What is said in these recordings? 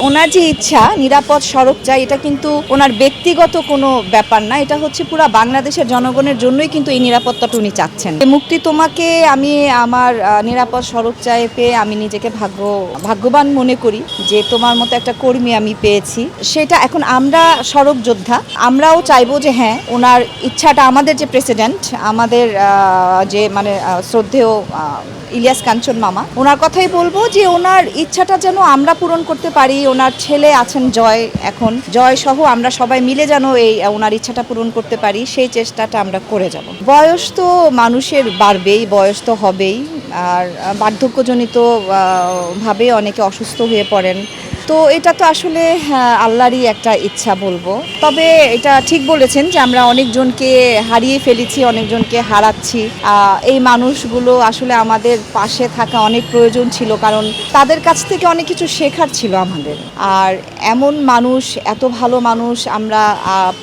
ওনার যে ইচ্ছা নিরাপদ সড়ক চাই, এটা কিন্তু ওনার ব্যক্তিগত কোনো ব্যাপার না। এটা হচ্ছে পুরো বাংলাদেশের জনগণের জন্যই কিন্তু এই নিরাপত্তাটা উনি চাচ্ছেন। মুক্তি তোমাকে আমি আমার নিরাপদ সড়ক চাই পেয়ে আমি নিজেকে ভাগ্যবান মনে করি যে তোমার মতো একটা কর্মী আমি পেয়েছি। সেটা এখন আমরা সড়ক যোদ্ধা, আমরাও চাইবো যে হ্যাঁ ওনার ইচ্ছাটা, আমাদের যে প্রেসিডেন্ট, আমাদের যে মানে শ্রদ্ধেয় ইলিয়াস কাঞ্চন মামা, ওনার কথাই বলবো যে ওনার ইচ্ছাটা যেন আমরা পূরণ করতে পারি। ওনার ছেলে আছেন জয়, এখন জয় সহ আমরা সবাই মিলে যেন এই ওনার ইচ্ছাটা পূরণ করতে পারি, সেই চেষ্টাটা আমরা করে যাব। বয়স তো মানুষের বাড়বেই, বয়স তো হবেই, আর বার্ধক্যজনিত ভাবে অনেকে অসুস্থ হয়ে পড়েন। তো এটা তো আসলে আল্লাহরই একটা ইচ্ছা বলবো। তবে এটা ঠিক বলেছেন যে আমরা অনেকজনকে হারিয়ে ফেলেছি, অনেকজনকে হারাচ্ছি। এই মানুষগুলো আসলে আমাদের পাশে থাকা অনেক প্রয়োজন ছিল, কারণ তাদের কাছ থেকে অনেক কিছু শেখার ছিল আমাদের। আর এমন মানুষ, এত ভালো মানুষ আমরা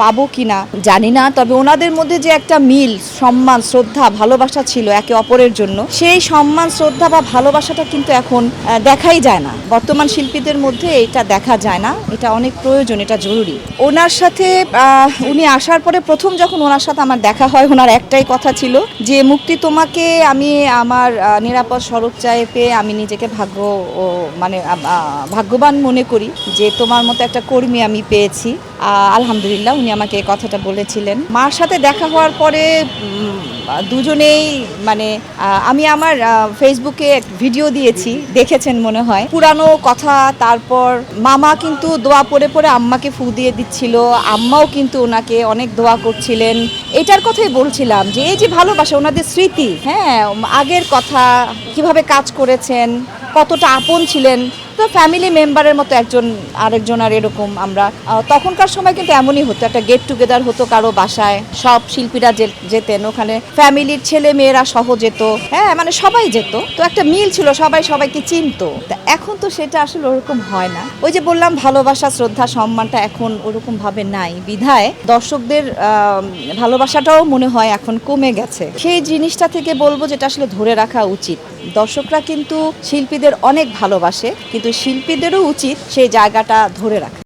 পাবো কিনা জানি না। তবে ওনাদের মধ্যে যে একটা মিল, সম্মান, শ্রদ্ধা, ভালোবাসা ছিল একে অপরের জন্য, সেই সম্মান, শ্রদ্ধা বা ভালোবাসাটা কিন্তু এখন দেখাই যায় না। বর্তমান শিল্পীদের মধ্যে এটা দেখা যায় না। এটা অনেক প্রয়োজন, এটা জরুরি। ওনার সাথে উনি আসার পরে প্রথম যখন ওনার সাথে আমার দেখা হয়, ওনার একটাই কথা ছিল যে মুক্তি তোমাকে আমি আমার নিরাপদ সড়ক চাই পেয়ে আমি নিজেকে ভাগ্যবান মনে করি যে তোমার মতো একটা কর্মী আমি পেয়েছি। আলহামদুলিল্লাহ, উনি আমাকে এই কথাটা বলেছিলেন। মার সাথে দেখা হওয়ার পরে দুজনেই মানে আমি আমার ফেসবুকে ভিডিও দিয়েছি, দেখেছেন মনে হয়, পুরানো কথা। তারপর মামা কিন্তু দোয়া পড়ে পড়ে আম্মাকে ফু দিয়ে দিচ্ছিল, আম্মাও কিন্তু ওনাকে অনেক দোয়া করছিলেন। এটার কথাই বলছিলাম যে এই যে ভালোবাসা, ওনাদের স্মৃতি, হ্যাঁ আগের কথা, কিভাবে কাজ করেছেন, কতটা আপন ছিলেন, তো ফ্যামিলি মেম্বারের মতো একজন আরেকজন। আর এরকম আমরা তখনকার সময় কিন্তু এমনই হতো, একটা গেট টুগেদার হতো কারো বাসায়, সব শিল্পীরা যেতেন ওখানে, ফ্যামিলির ছেলে মেয়েরা সহ যেত, হ্যাঁ মানে সবাই যেত, তো একটা মিল ছিল, সবাই সবাইকে চিনতো। এখন তো সেটা আসলে ওরকম হয় না। ওই যে বললাম ভালোবাসা, শ্রদ্ধা, সম্মানটা এখন ওরকম ভাবে নাই, বিধায় দর্শকদের ভালোবাসাটাও মনে হয় এখন কমে গেছে। সেই জিনিসটা থেকে বলবো যেটা আসলে ধরে রাখা উচিত। দর্শকরা কিন্তু শিল্পীদের অনেক ভালোবাসে, কিন্তু শিল্পীদেরও উচিত সেই জায়গাটা ধরে রাখা।